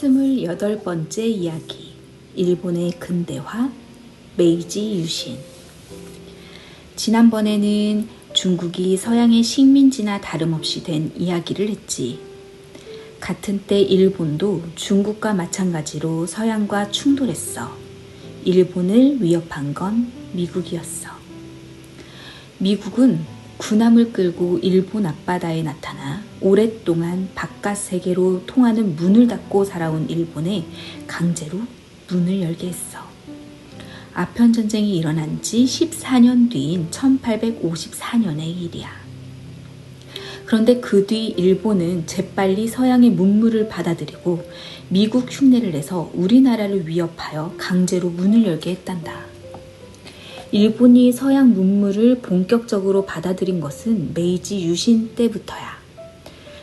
28번째 이야기. 일본의 근대화, 메이지 유신. 지난번에는 중국이 서양의 식민지나 다름없이 된 이야기를 했지. 같은 때 일본도 중국과 마찬가지로 서양과 충돌했어. 일본을 위협한 건 미국이었어. 미국은 군함을 끌고 일본 앞바다에 나타나 오랫동안 바깥 세계로 통하는 문을 닫고 살아온 일본에 강제로 문을 열게 했어. 아편전쟁이 일어난 지 14년 뒤인 1854년의 일이야. 그런데 그 뒤 일본은 재빨리 서양의 문물을 받아들이고 미국 흉내를 내서 우리나라를 위협하여 강제로 문을 열게 했단다. 일본이 서양 문물을 본격적으로 받아들인 것은 메이지 유신 때부터야.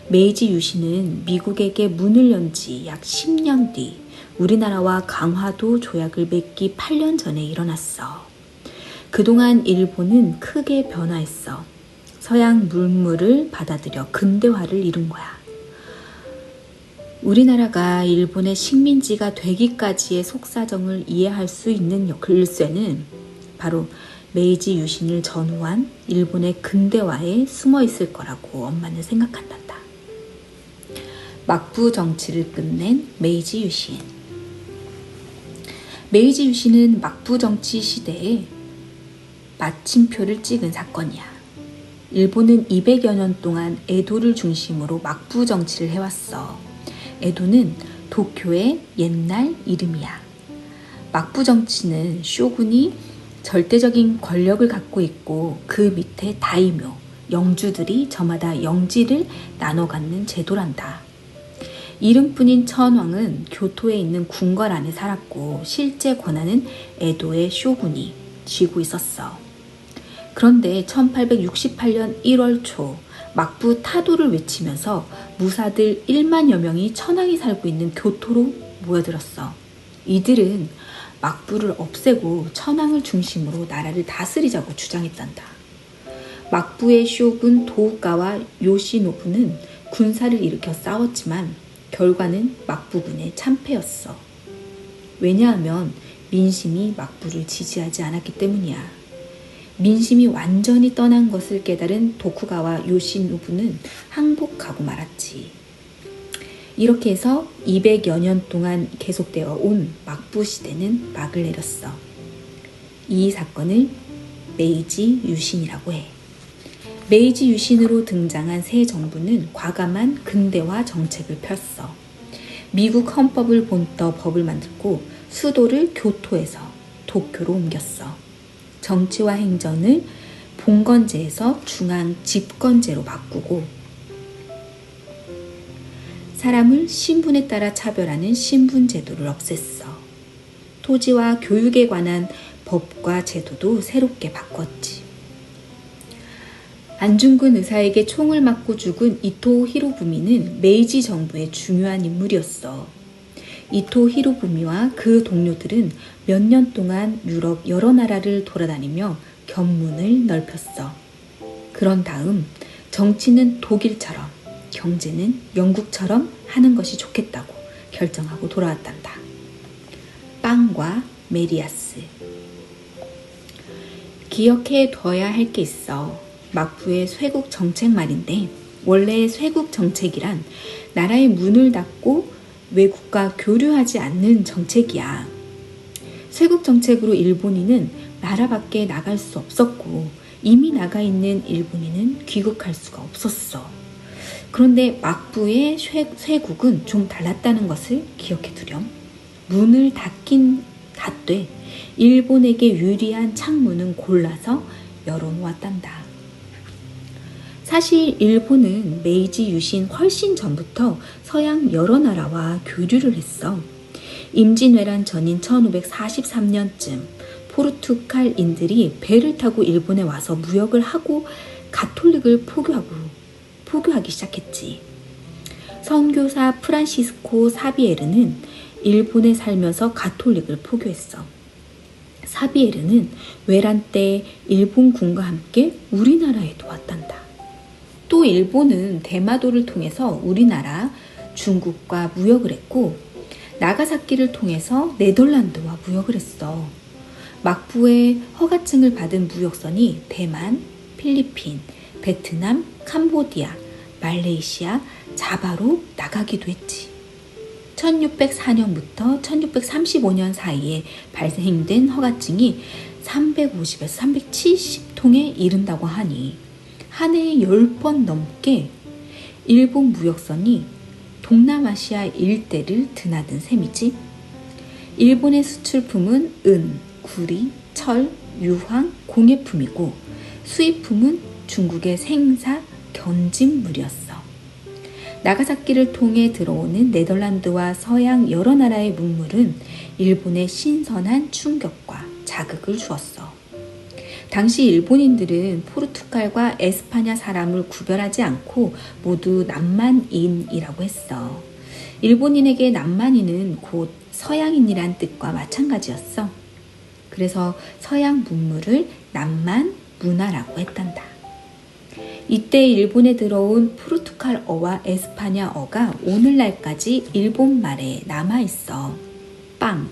메이지 유신은 미국에게 문을 연 지 약 10년 뒤 우리나라와 강화도 조약을 맺기 8년 전에 일어났어. 그동안 일본은 크게 변화했어. 서양 문물을 받아들여 근대화를 이룬 거야. 우리나라가 일본의 식민지가 되기까지의 속사정을 이해할 수 있는 글쎄는 바로 메이지 유신을 전후한 일본의 근대화에 숨어 있을 거라고 엄마는 생각한단다. 막부 정치를 끝낸 메이지 유신. 메이지 유신은 막부 정치 시대에 마침표를 찍은 사건이야. 일본은 200여 년 동안 에도를 중심으로 막부 정치를 해왔어. 에도는 도쿄의 옛날 이름이야. 막부 정치는 쇼군이 절대적인 권력을 갖고 있고 그 밑에 다이묘, 영주들이 저마다 영지를 나눠 갖는 제도란다. 이름뿐인 천황은 교토에 있는 궁궐 안에 살았고 실제 권한은 에도의 쇼군이 쥐고 있었어. 그런데 1868년 1월 초 막부 타도를 외치면서 무사들 1만여 명이 천황이 살고 있는 교토로 모여들었어. 이들은 막부를 없애고 천황을 중심으로 나라를 다스리자고 주장했단다. 막부의 쇼군 도우가와 요시노부는 군사를 일으켜 싸웠지만 결과는 막부군의 참패였어. 왜냐하면 민심이 막부를 지지하지 않았기 때문이야. 민심이 완전히 떠난 것을 깨달은 도쿠가와 요시노부는 항복하고 말았지. 이렇게 해서 200여 년 동안 계속되어 온 막부 시대는 막을 내렸어. 이 사건을 메이지 유신이라고 해. 메이지 유신으로 등장한 새 정부는 과감한 근대화 정책을 폈어. 미국 헌법을 본떠 법을 만들고 수도를 교토에서 도쿄로 옮겼어. 정치와 행정을 봉건제에서 중앙 집권제로 바꾸고 사람을 신분에 따라 차별하는 신분제도를 없앴어. 토지와 교육에 관한 법과 제도도 새롭게 바꿨지. 안중근 의사에게 총을 맞고 죽은 이토 히로부미는 메이지 정부의 중요한 인물이었어. 이토 히로부미와 그 동료들은 몇 년 동안 유럽 여러 나라를 돌아다니며 견문을 넓혔어. 그런 다음 정치는 독일처럼 경제는 영국처럼 하는 것이 좋겠다고 결정하고 돌아왔단다. 빵과 메리아스. 기억해 둬야 할 게 있어. 막부의 쇄국 정책 말인데 원래 쇄국 정책이란 나라의 문을 닫고 외국과 교류하지 않는 정책이야. 쇄국 정책으로 일본인은 나라 밖에 나갈 수 없었고 이미 나가 있는 일본인은 귀국할 수가 없었어. 그런데 막부의 쇄국은 좀 달랐다는 것을 기억해 두렴. 문을 닫되 일본에게 유리한 창문은 골라서 열어놓았단다. 사실 일본은 메이지 유신 훨씬 전부터 서양 여러 나라와 교류를 했어. 임진왜란 전인 1543년쯤 포르투갈인들이 배를 타고 일본에 와서 무역을 하고 가톨릭을 포교하기 시작했지. 선교사 프란시스코 사비에르는 일본에 살면서 가톨릭을 포교했어. 사비에르는 외란 때 일본군과 함께 우리나라에도 왔단다. 또 일본은 대마도를 통해서 우리나라, 중국과 무역을 했고 나가사키를 통해서 네덜란드와 무역을 했어. 막부의 허가증을 받은 무역선이 대만, 필리핀, 베트남, 캄보디아, 말레이시아, 자바로 나가기도 했지. 1604년부터 1635년 사이에 발행된 허가증이 350에서 370통에 이른다고 하니 한 해에 10번 넘게 일본 무역선이 동남아시아 일대를 드나든 셈이지. 일본의 수출품은 은, 구리, 철, 유황, 공예품이고 수입품은 중국의 생사, 견진물이었어. 나가사키를 통해 들어오는 네덜란드와 서양 여러 나라의 문물은 일본에 신선한 충격과 자극을 주었어. 당시 일본인들은 포르투갈과 에스파냐 사람을 구별하지 않고 모두 남만인이라고 했어. 일본인에게 남만인은 곧 서양인이란 뜻과 마찬가지였어. 그래서 서양 문물을 남만 문화라고 했단다. 이때 일본에 들어온 포르투갈어와 에스파냐어가 오늘날까지 일본말에 남아있어. 빵,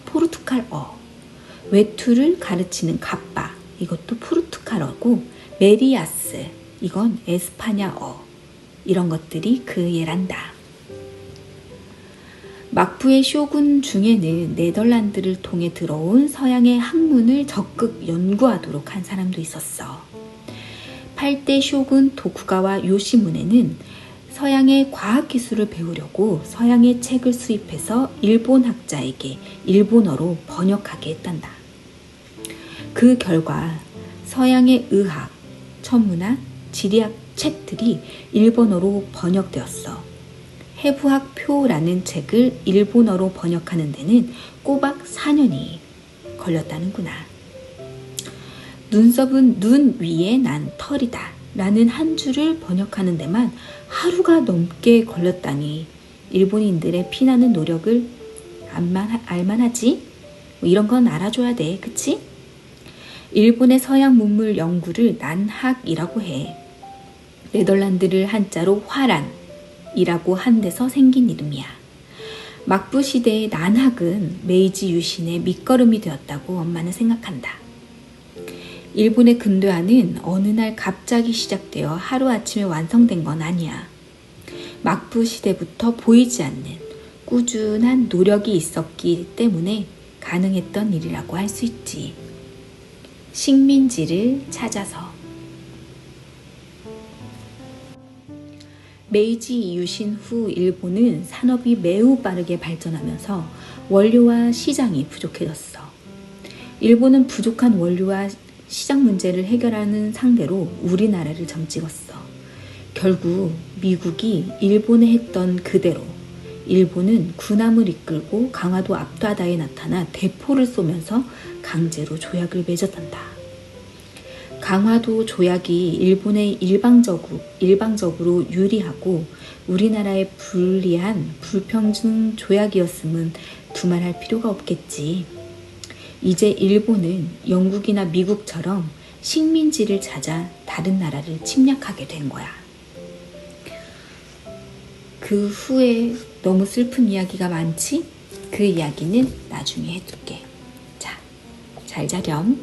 포르투갈어, 외투를 가르치는 가빠, 이것도 포르투갈어고, 메리아스, 이건 에스파냐어, 이런 것들이 그 예란다. 막부의 쇼군 중에는 네덜란드를 통해 들어온 서양의 학문을 적극 연구하도록 한 사람도 있었어. 8대 쇼군 도쿠가와 요시무네는 서양의 과학기술을 배우려고 서양의 책을 수입해서 일본 학자에게 일본어로 번역하게 했단다. 그 결과 서양의 의학, 천문학, 지리학 책들이 일본어로 번역되었어. 해부학표라는 책을 일본어로 번역하는 데는 꼬박 4년이 걸렸다는구나. 눈썹은 눈 위에 난 털이다 라는 한 줄을 번역하는 데만 하루가 넘게 걸렸다니 일본인들의 피나는 노력을 알만하지? 뭐 이런 건 알아줘야 돼, 그치? 일본의 서양 문물 연구를 난학이라고 해. 네덜란드를 한자로 화란이라고 한 데서 생긴 이름이야. 막부 시대의 난학은 메이지 유신의 밑거름이 되었다고 엄마는 생각한다. 일본의 근대화는 어느 날 갑자기 시작되어 하루아침에 완성된 건 아니야. 막부 시대부터 보이지 않는 꾸준한 노력이 있었기 때문에 가능했던 일이라고 할 수 있지. 식민지를 찾아서. 메이지 유신 후 일본은 산업이 매우 빠르게 발전하면서 원료와 시장이 부족해졌어. 일본은 부족한 원료와 시장 문제를 해결하는 상대로 우리나라를 점찍었어. 결국 미국이 일본에 했던 그대로 일본은 군함을 이끌고 강화도 앞바다에 나타나 대포를 쏘면서 강제로 조약을 맺었단다. 강화도 조약이 일본에 일방적으로 유리하고 우리나라에 불리한 불평등 조약이었음은 두말할 필요가 없겠지. 이제 일본은 영국이나 미국처럼 식민지를 찾아 다른 나라를 침략하게 된 거야. 그 후에 너무 슬픈 이야기가 많지? 그 이야기는 나중에 해줄게. 자, 잘 자렴.